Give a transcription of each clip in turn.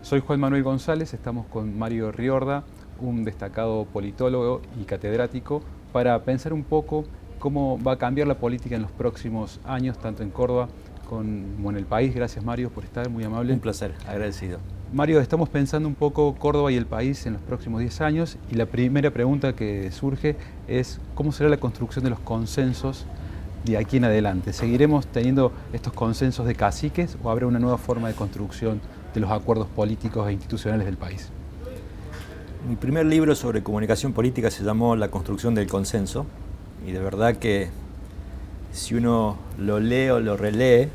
Soy Juan Manuel González, estamos con Mario Riorda, un destacado politólogo y catedrático, para pensar un poco cómo va a cambiar la política en los próximos años, tanto en Córdoba como en el país. Gracias, Mario, por estar, muy amable. Un placer, agradecido. Mario, estamos pensando un poco Córdoba y el país en los próximos 10 años y la primera pregunta que surge es ¿cómo será la construcción de los consensos de aquí en adelante? ¿Seguiremos teniendo estos consensos de caciques o habrá una nueva forma de construcción de los acuerdos políticos e institucionales del país? Mi primer libro sobre comunicación política se llamó La construcción del consenso, y de verdad que si uno lo lee o lo relee,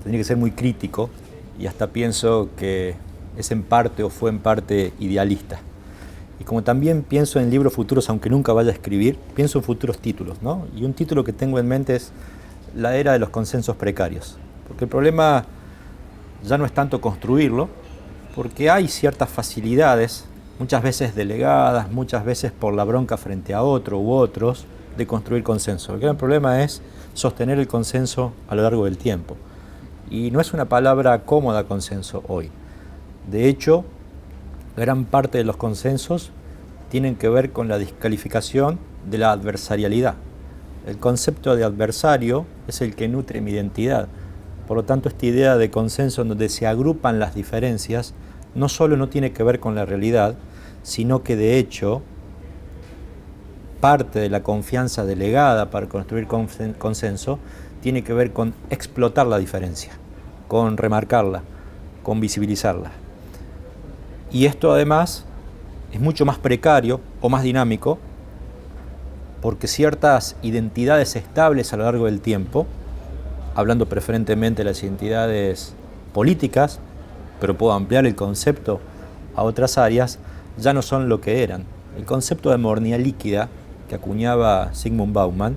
tendría que ser muy crítico, y hasta pienso que es en parte o fue en parte idealista. Y como también pienso en libros futuros, aunque nunca vaya a escribir, pienso en futuros títulos, ¿no? Y un título que tengo en mente es La era de los consensos precarios, porque el problema ya no es tanto construirlo, porque hay ciertas facilidades, muchas veces delegadas, muchas veces por la bronca frente a otro u otros, de construir consenso. El gran problema es sostener el consenso a lo largo del tiempo. Y no es una palabra cómoda consenso hoy. De hecho, gran parte de los consensos tienen que ver con la descalificación de la adversarialidad. El concepto de adversario es el que nutre mi identidad. Por lo tanto, esta idea de consenso en donde se agrupan las diferencias no solo no tiene que ver con la realidad, sino que de hecho parte de la confianza delegada para construir consenso tiene que ver con explotar la diferencia, con remarcarla, con visibilizarla. Y esto además es mucho más precario o más dinámico porque ciertas identidades estables a lo largo del tiempo, hablando preferentemente de las identidades políticas, pero puedo ampliar el concepto a otras áreas, ya no son lo que eran. El concepto de modernidad líquida que acuñaba Zygmunt Bauman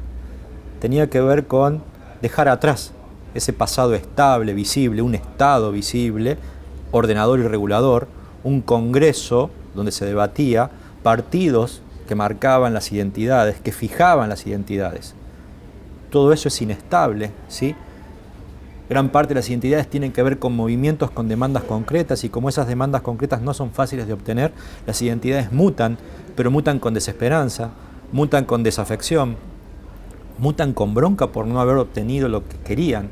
tenía que ver con dejar atrás ese pasado estable, visible, un Estado visible, ordenador y regulador, un Congreso donde se debatía, partidos que marcaban las identidades, que fijaban las identidades. Todo eso es inestable, ¿sí? Gran parte de las identidades tienen que ver con movimientos, con demandas concretas, y como esas demandas concretas no son fáciles de obtener, las identidades mutan, pero mutan con desesperanza, mutan con desafección, mutan con bronca por no haber obtenido lo que querían.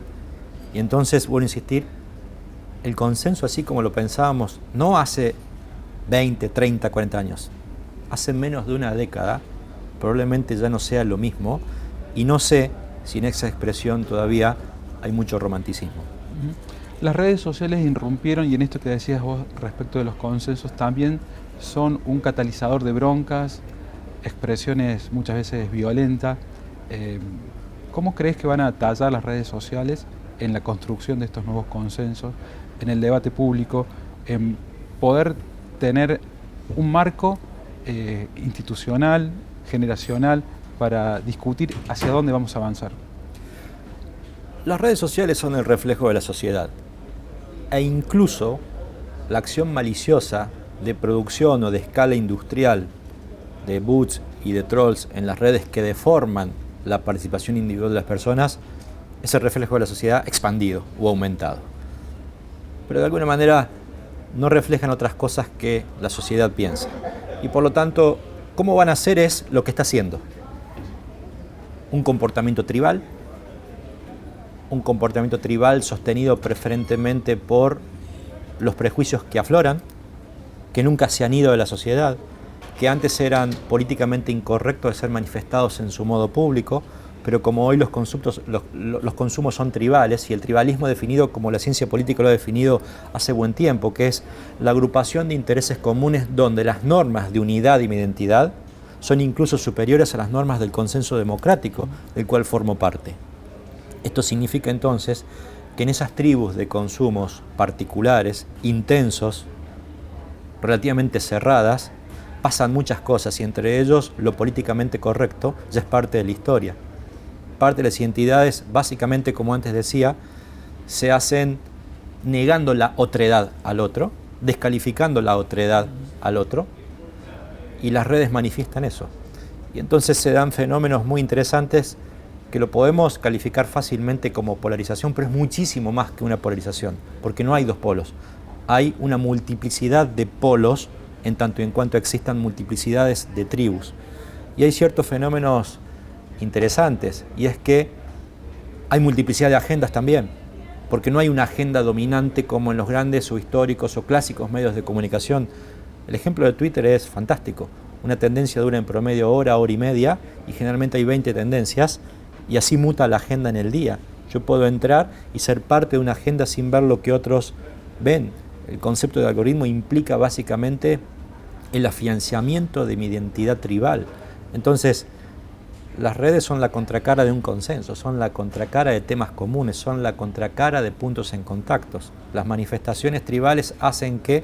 Y entonces, vuelvo a insistir, el consenso así como lo pensábamos, no hace 20, 30, 40 años, hace menos de una década, probablemente ya no sea lo mismo, y no sé si en esa expresión todavía hay mucho romanticismo. Las redes sociales irrumpieron, y en esto que decías vos respecto de los consensos, también son un catalizador de broncas, expresiones muchas veces violentas. ¿Cómo crees que van a tallar las redes sociales en la construcción de estos nuevos consensos, en el debate público, en poder tener un marco institucional, generacional, para discutir hacia dónde vamos a avanzar? Las redes sociales son el reflejo de la sociedad, e incluso la acción maliciosa de producción o de escala industrial de bots y de trolls en las redes que deforman la participación individual de las personas es el reflejo de la sociedad expandido o aumentado. Pero de alguna manera no reflejan otras cosas que la sociedad piensa. Y por lo tanto, cómo van a hacer es lo que está haciendo. Un comportamiento tribal sostenido preferentemente por los prejuicios que afloran, que nunca se han ido de la sociedad, que antes eran políticamente incorrectos de ser manifestados en su modo público, pero como hoy los consumos son tribales, y el tribalismo definido como la ciencia política lo ha definido hace buen tiempo, que es la agrupación de intereses comunes donde las normas de unidad y identidad son incluso superiores a las normas del consenso democrático del cual formo parte. Esto significa entonces que en esas tribus de consumos particulares, intensos, relativamente cerradas, pasan muchas cosas, y entre ellos lo políticamente correcto ya es parte de la historia. Parte de las identidades, básicamente, como antes decía, se hacen negando la otredad al otro, descalificando la otredad al otro, y las redes manifiestan eso. Y entonces se dan fenómenos muy interesantes que lo podemos calificar fácilmente como polarización, pero es muchísimo más que una polarización, porque no hay dos polos. hay una multiplicidad de polos en tanto y en cuanto existan multiplicidades de tribus. Y hay ciertos fenómenos interesantes, y es que hay multiplicidad de agendas también, porque no hay una agenda dominante como en los grandes o históricos o clásicos medios de comunicación. El ejemplo de Twitter es fantástico. Una tendencia dura en promedio hora, hora y media, y generalmente hay 20 tendencias, y así muta la agenda en el día. Yo puedo entrar y ser parte de una agenda sin ver lo que otros ven. El concepto de algoritmo implica básicamente el afianzamiento de mi identidad tribal. Entonces, las redes son la contracara de un consenso, son la contracara de temas comunes, son la contracara de puntos en contactos. Las manifestaciones tribales hacen que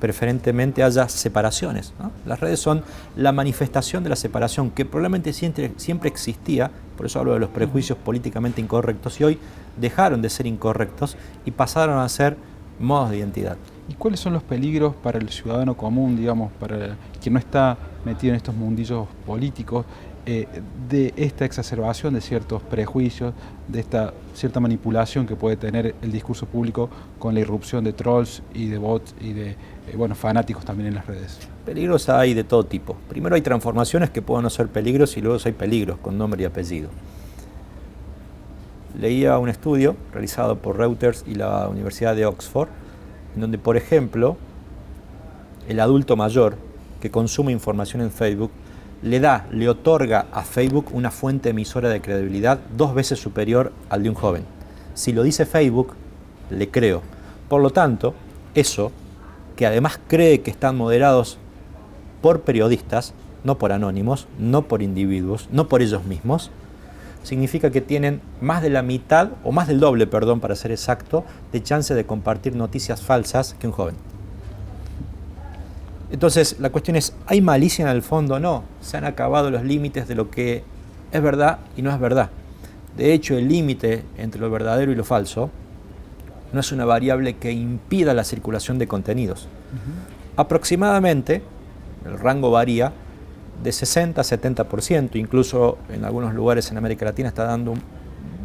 preferentemente haya separaciones, ¿no? Las redes son la manifestación de la separación, que probablemente siempre existía, por eso hablo de los prejuicios políticamente incorrectos, y hoy dejaron de ser incorrectos y pasaron a ser modos de identidad. ¿Y cuáles son los peligros para el ciudadano común, digamos, para quien no está metido en estos mundillos políticos, de esta exacerbación de ciertos prejuicios, de esta cierta manipulación que puede tener el discurso público con la irrupción de trolls y de bots y de fanáticos también en las redes? Peligros hay de todo tipo. Primero hay transformaciones que pueden no ser peligros, y luego hay peligros con nombre y apellido. Leía un estudio realizado por Reuters y la Universidad de Oxford, en donde, por ejemplo, el adulto mayor que consume información en Facebook le otorga a Facebook una fuente emisora de credibilidad 2 veces superior al de un joven. Si lo dice Facebook, le creo. Por lo tanto, eso, que además cree que están moderados por periodistas, no por anónimos, no por individuos, no por ellos mismos, significa que tienen más de la mitad, o más del doble, perdón, para ser exacto, de chance de compartir noticias falsas que un joven. Entonces, la cuestión es, ¿hay malicia en el fondo? No, se han acabado los límites de lo que es verdad y no es verdad. De hecho, el límite entre lo verdadero y lo falso no es una variable que impida la circulación de contenidos. Aproximadamente, el rango varía de 60 a 70%, incluso en algunos lugares en América Latina está dando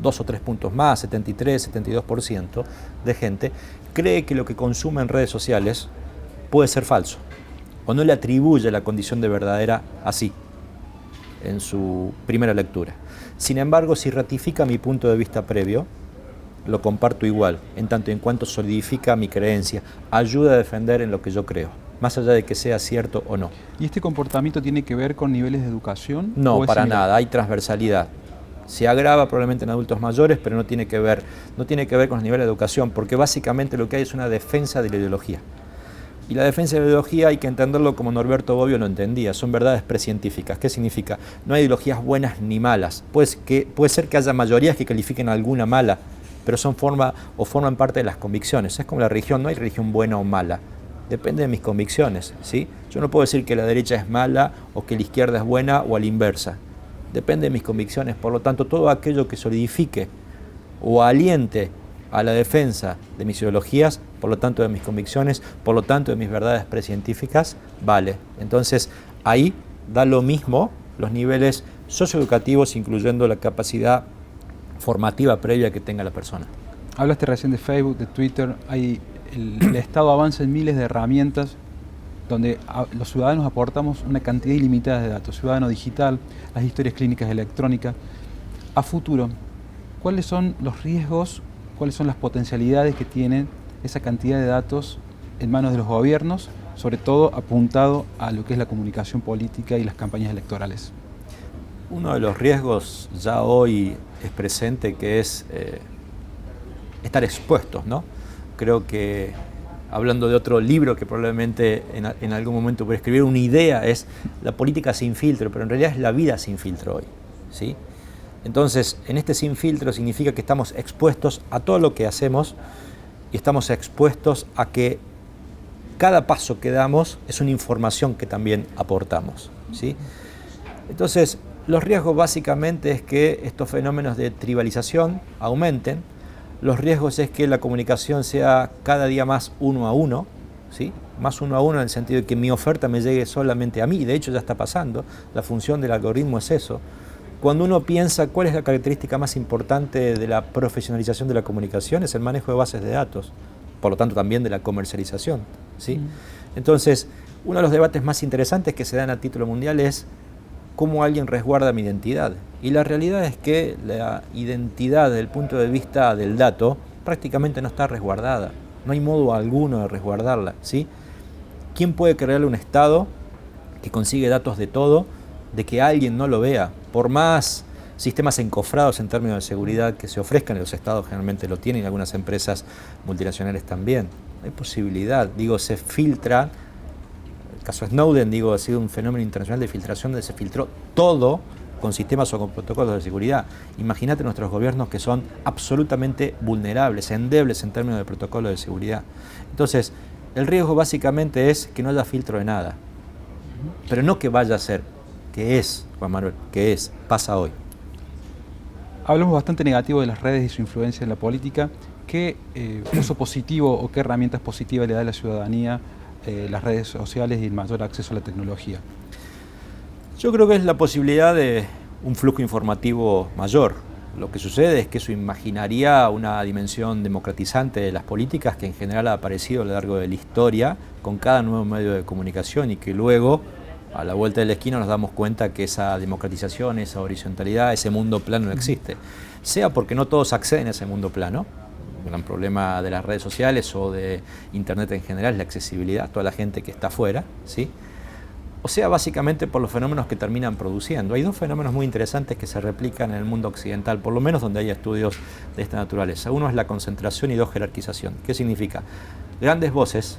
2 o 3 puntos más, 73, 72% de gente cree que lo que consume en redes sociales puede ser falso, o no le atribuye la condición de verdadera así, en su primera lectura. Sin embargo, si ratifica mi punto de vista previo, lo comparto igual, en tanto y en cuanto solidifica mi creencia, ayuda a defender en lo que yo creo, más allá de que sea cierto o no. ¿Y este comportamiento tiene que ver con niveles de educación? No, para nada, hay transversalidad. Se agrava probablemente en adultos mayores, pero no tiene que ver con los niveles de educación, porque básicamente lo que hay es una defensa de la ideología. Y la defensa de la ideología hay que entenderlo como Norberto Bobbio lo entendía, son verdades precientíficas. ¿Qué significa? No hay ideologías buenas ni malas. Puede ser que haya mayorías que califiquen alguna mala, pero forman parte de las convicciones. Es como la religión, no hay religión buena o mala. Depende de mis convicciones, ¿sí? Yo no puedo decir que la derecha es mala o que la izquierda es buena o a la inversa. Depende de mis convicciones. Por lo tanto, todo aquello que solidifique o aliente a la defensa de mis ideologías, por lo tanto de mis convicciones, por lo tanto de mis verdades precientíficas, vale. Entonces, ahí da lo mismo los niveles socioeducativos, incluyendo la capacidad formativa previa que tenga la persona. Hablaste recién de Facebook, de Twitter. El Estado avanza en miles de herramientas donde los ciudadanos aportamos una cantidad ilimitada de datos. Ciudadano digital, las historias clínicas electrónicas. A futuro, ¿cuáles son los riesgos, cuáles son las potencialidades que tienen esa cantidad de datos en manos de los gobiernos, sobre todo apuntado a lo que es la comunicación política y las campañas electorales? Uno de los riesgos ya hoy es presente, que es estar expuestos, ¿no? Creo que, hablando de otro libro que probablemente en algún momento voy a escribir, una idea es la política sin filtro, pero en realidad es la vida sin filtro hoy, ¿sí? Entonces, en este sin filtro significa que estamos expuestos a todo lo que hacemos y estamos expuestos a que cada paso que damos es una información que también aportamos, ¿sí? Entonces, los riesgos básicamente es que estos fenómenos de tribalización aumenten. Los riesgos es que la comunicación sea cada día más uno a uno, ¿sí? Más uno a uno en el sentido de que mi oferta me llegue solamente a mí. De hecho, ya está pasando. La función del algoritmo es eso. Cuando uno piensa cuál es la característica más importante de la profesionalización de la comunicación, es el manejo de bases de datos. por lo tanto también de la comercialización, ¿sí? Entonces, uno de los debates más interesantes que se dan a título mundial es cómo alguien resguarda mi identidad. Y la realidad es que la identidad desde el punto de vista del dato prácticamente no está resguardada. No hay modo alguno de resguardarla, ¿sí? ¿Quién puede crearle un Estado que consigue datos de todo, de que alguien no lo vea? Por más sistemas encofrados en términos de seguridad que se ofrezcan, y los Estados generalmente lo tienen, y algunas empresas multinacionales también. No hay posibilidad, digo, se filtra. El caso Snowden, digo, ha sido un fenómeno internacional de filtración donde se filtró todo con sistemas o con protocolos de seguridad. Imagínate nuestros gobiernos que son absolutamente vulnerables, endebles en términos de protocolos de seguridad. Entonces, el riesgo básicamente es que no haya filtro de nada. Pero no que vaya a ser, que es, Juan Manuel, que es, pasa hoy. Hablamos bastante negativo de las redes y su influencia en la política. ¿Qué uso positivo o qué herramientas positivas le da a la ciudadanía las redes sociales y el mayor acceso a la tecnología? Yo creo que es la posibilidad de un flujo informativo mayor. Lo que sucede es que eso imaginaría una dimensión democratizante de las políticas que en general ha aparecido a lo largo de la historia con cada nuevo medio de comunicación, y que luego, a la vuelta de la esquina, nos damos cuenta que esa democratización, esa horizontalidad, ese mundo plano no existe. Sea porque no todos acceden a ese mundo plano. El gran problema de las redes sociales o de Internet en general es la accesibilidad, toda la gente que está afuera, ¿sí? O sea, básicamente por los fenómenos que terminan produciendo. Hay dos fenómenos muy interesantes que se replican en el mundo occidental, por lo menos donde hay estudios de esta naturaleza. Uno es la concentración y dos, jerarquización. ¿Qué significa? Grandes voces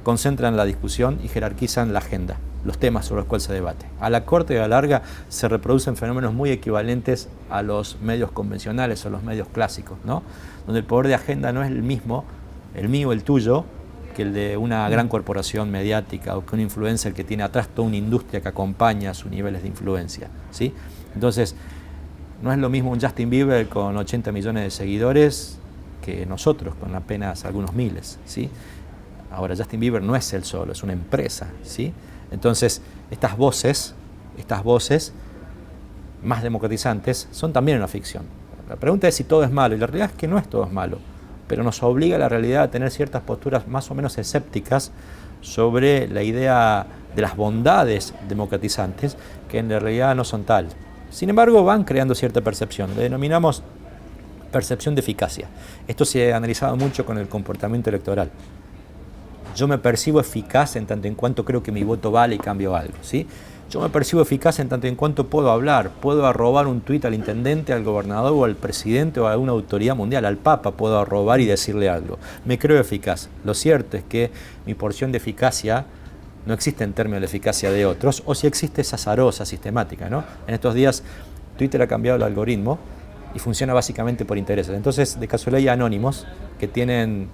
concentran la discusión y jerarquizan la agenda, los temas sobre los cuales se debate. A la corta y a la larga se reproducen fenómenos muy equivalentes a los medios convencionales o los medios clásicos, ¿no? Donde el poder de agenda no es el mismo, el mío, el tuyo, que el de una gran corporación mediática o que un influencer que tiene atrás toda una industria que acompaña sus niveles de influencia, ¿sí? Entonces, no es lo mismo un Justin Bieber con 80 millones de seguidores que nosotros con apenas algunos miles, ¿sí? Ahora, Justin Bieber no es él solo, es una empresa, ¿sí? Entonces, estas voces más democratizantes son también una ficción. La pregunta es si todo es malo, y la realidad es que no es todo es malo, pero nos obliga a la realidad a tener ciertas posturas más o menos escépticas sobre la idea de las bondades democratizantes, que en realidad no son tal. Sin embargo, van creando cierta percepción, le denominamos percepción de eficacia. Esto se ha analizado mucho con el comportamiento electoral. Yo me percibo eficaz en tanto en cuanto creo que mi voto vale y cambio algo, ¿sí? Yo me percibo eficaz en tanto en cuanto puedo hablar, puedo arrobar un tuit al intendente, al gobernador o al presidente o a alguna autoridad mundial, al Papa puedo arrobar y decirle algo. Me creo eficaz. Lo cierto es que mi porción de eficacia no existe en términos de la eficacia de otros, o si existe es azarosa, sistemática, ¿no? En estos días Twitter ha cambiado el algoritmo y funciona básicamente por intereses. Entonces, de casualidad hay anónimos que tienen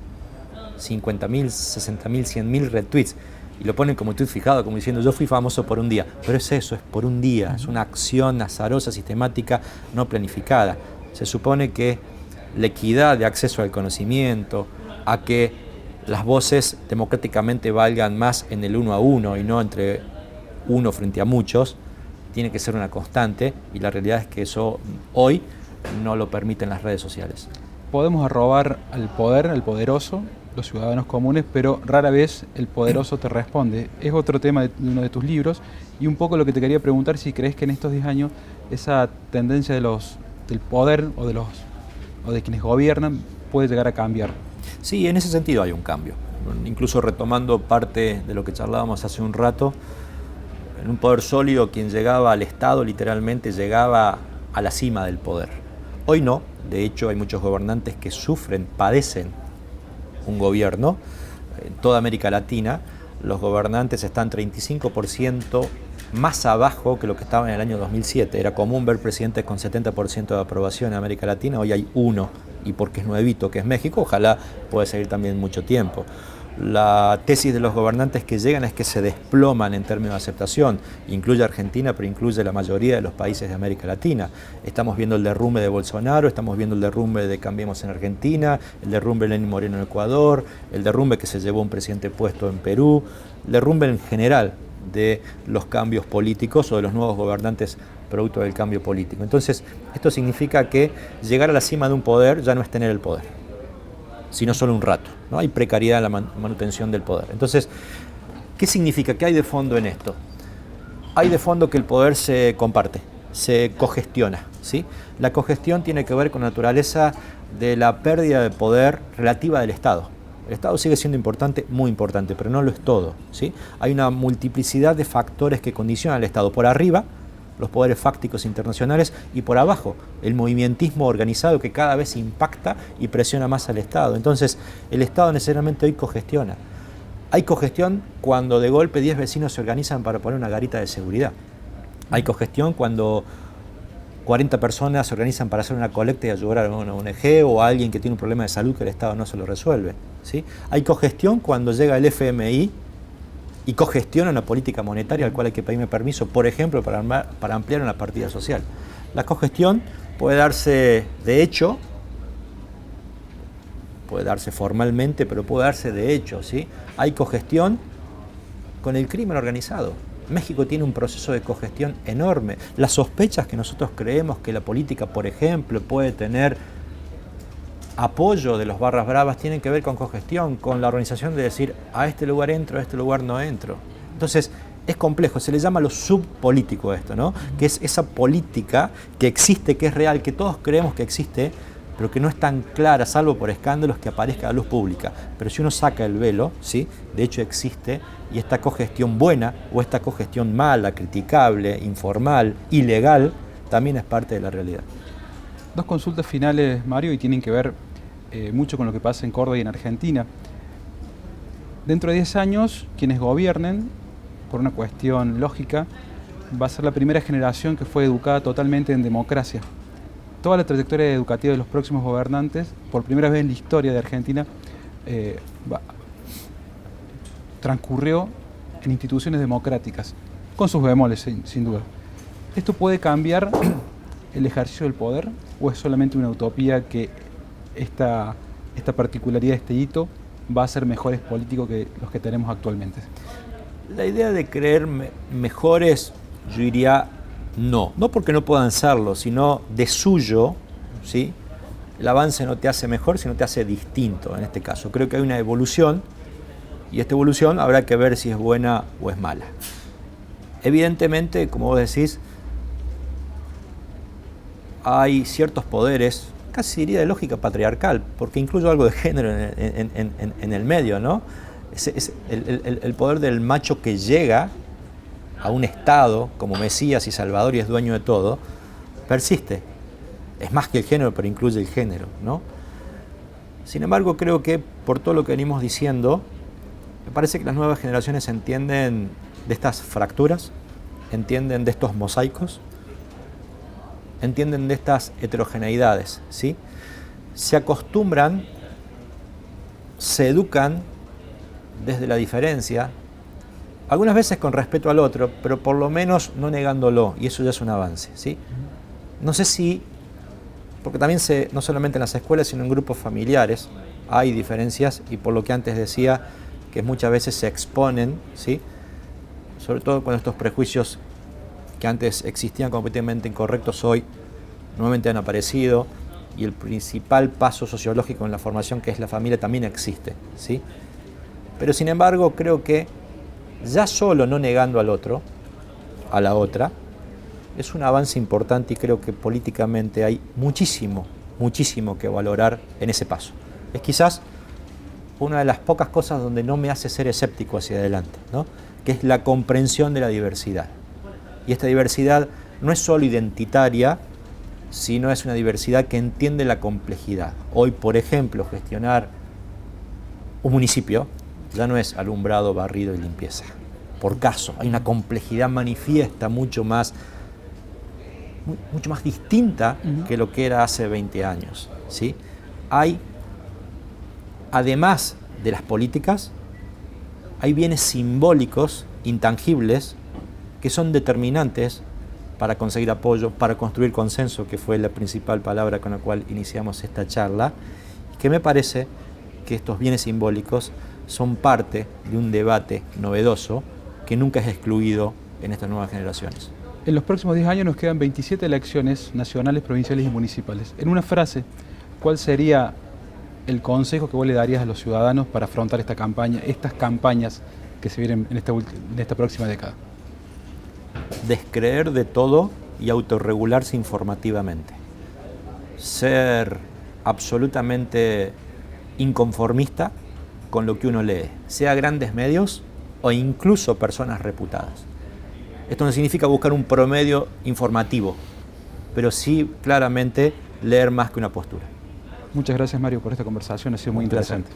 50.000, 60.000, 100.000 retweets y lo ponen como tweet fijado, como diciendo yo fui famoso por un día. Pero es eso, es por un día, es una acción azarosa, sistemática, no planificada. Se supone que la equidad de acceso al conocimiento, a que las voces democráticamente valgan más en el uno a uno y no entre uno frente a muchos, tiene que ser una constante, y la realidad es que eso hoy no lo permiten las redes sociales. Podemos arrobar al poder, al poderoso, los ciudadanos comunes, pero rara vez el poderoso te responde. Es otro tema de uno de tus libros, y un poco lo que te quería preguntar, si crees que en estos 10 años esa tendencia del poder o de quienes gobiernan puede llegar a cambiar. Sí, en ese sentido hay un cambio. Incluso retomando parte de lo que charlábamos hace un rato, en un poder sólido quien llegaba al Estado literalmente llegaba a la cima del poder. Hoy no, de hecho hay muchos gobernantes que sufren, padecen un gobierno. En toda América Latina los gobernantes están 35% más abajo que lo que estaba en el año 2007. Era común ver presidentes con 70% de aprobación en América Latina, hoy hay uno, y porque es nuevito, que es México, ojalá pueda seguir también mucho tiempo. La tesis de los gobernantes que llegan es que se desploman en términos de aceptación, incluye Argentina, pero incluye la mayoría de los países de América Latina. Estamos viendo el derrumbe de Bolsonaro, estamos viendo el derrumbe de Cambiemos en Argentina, el derrumbe de Lenín Moreno en Ecuador, el derrumbe que se llevó un presidente puesto en Perú, el derrumbe en general de los cambios políticos o de los nuevos gobernantes producto del cambio político. Entonces, esto significa que llegar a la cima de un poder ya no es tener el poder. sino solo un rato, ¿no? Hay precariedad en la manutención del poder. Entonces, ¿qué significa? ¿Qué hay de fondo en esto? Hay de fondo que el poder se comparte, se cogestiona, ¿sí? La cogestión tiene que ver con la naturaleza de la pérdida de poder relativa del Estado. El Estado sigue siendo importante, muy importante, pero no lo es todo, ¿sí? Hay una multiplicidad de factores que condicionan al Estado. Por arriba, los poderes fácticos internacionales, y por abajo, el movimentismo organizado que cada vez impacta y presiona más al Estado. Entonces, el Estado necesariamente hoy cogestiona. Hay cogestión cuando de golpe 10 vecinos se organizan para poner una garita de seguridad. Hay cogestión cuando 40 personas se organizan para hacer una colecta y ayudar a una ONG o a alguien que tiene un problema de salud que el Estado no se lo resuelve, ¿sí? Hay cogestión cuando llega el FMI y cogestiona una política monetaria al cual hay que pedirme permiso, por ejemplo, para ampliar una partida social. La cogestión puede darse de hecho, puede darse formalmente, pero puede darse de hecho, ¿sí? Hay cogestión con el crimen organizado. México tiene un proceso de cogestión enorme. Las sospechas que nosotros creemos que la política, por ejemplo, puede tener apoyo de los barras bravas tienen que ver con cogestión, con la organización de decir a este lugar entro, a este lugar no entro. Entonces es complejo, se le llama lo subpolítico a esto, ¿no? Que es esa política que existe, que es real, que todos creemos que existe, pero que no es tan clara, salvo por escándalos, que aparezca a la luz pública. Pero si uno saca el velo, ¿sí? De hecho existe, y esta cogestión buena o esta cogestión mala, criticable, informal, ilegal, también es parte de la realidad. Dos consultas finales, Mario, y tienen que ver mucho con lo que pasa en Córdoba y en Argentina. Dentro de 10 años, quienes gobiernen, por una cuestión lógica, va a ser la primera generación que fue educada totalmente en democracia. Toda la trayectoria educativa de los próximos gobernantes, por primera vez en la historia de Argentina, transcurrió en instituciones democráticas, con sus bemoles, sin duda. ¿Esto puede cambiar el ejercicio del poder o es solamente una utopía que esta particularidad, este hito, va a ser mejores políticos que los que tenemos actualmente? La idea de creer mejores, yo diría no porque no puedan serlo, sino de suyo, ¿sí? El avance no te hace mejor, sino te hace distinto en este caso. Creo que hay una evolución y esta evolución habrá que ver si es buena o es mala. Evidentemente, como vos decís, hay ciertos poderes, casi diría de lógica patriarcal, porque incluyo algo de género en el medio, ¿no? Es el poder del macho que llega a un estado como Mesías y Salvador y es dueño de todo, persiste. Es más que el género, pero incluye el género, ¿no? Sin embargo, creo que por todo lo que venimos diciendo, me parece que las nuevas generaciones entienden de estas fracturas, entienden de estos mosaicos, entienden de estas heterogeneidades, ¿sí? Se acostumbran, se educan desde la diferencia, algunas veces con respeto al otro, pero por lo menos no negándolo, y eso ya es un avance, ¿sí? No sé si, porque también no solamente en las escuelas, sino en grupos familiares, hay diferencias, y por lo que antes decía, que muchas veces se exponen, ¿sí? Sobre todo cuando estos prejuicios que antes existían completamente incorrectos, hoy nuevamente han aparecido, y el principal paso sociológico en la formación, que es la familia, también existe, ¿sí? Pero sin embargo, creo que ya solo no negando al otro, a la otra, es un avance importante y creo que políticamente hay muchísimo que valorar en ese paso. Es quizás una de las pocas cosas donde no me hace ser escéptico hacia adelante, ¿no? Que es la comprensión de la diversidad. Y esta diversidad no es solo identitaria, sino es una diversidad que entiende la complejidad. Hoy, por ejemplo, gestionar un municipio ya no es alumbrado, barrido y limpieza. Por caso, hay una complejidad manifiesta mucho más distinta que lo que era hace 20 años, ¿sí? Hay, además de las políticas, hay bienes simbólicos, intangibles, que son determinantes para conseguir apoyo, para construir consenso, que fue la principal palabra con la cual iniciamos esta charla, que me parece que estos bienes simbólicos son parte de un debate novedoso que nunca es excluido en estas nuevas generaciones. En los próximos 10 años nos quedan 27 elecciones nacionales, provinciales y municipales. En una frase, ¿cuál sería el consejo que vos le darías a los ciudadanos para afrontar esta campaña, estas campañas que se vienen en esta próxima década? Descreer de todo y autorregularse informativamente. Ser absolutamente inconformista con lo que uno lee, sea grandes medios o incluso personas reputadas. Esto no significa buscar un promedio informativo, pero sí claramente leer más que una postura. Muchas gracias, Mario, por esta conversación, ha sido muy interesante.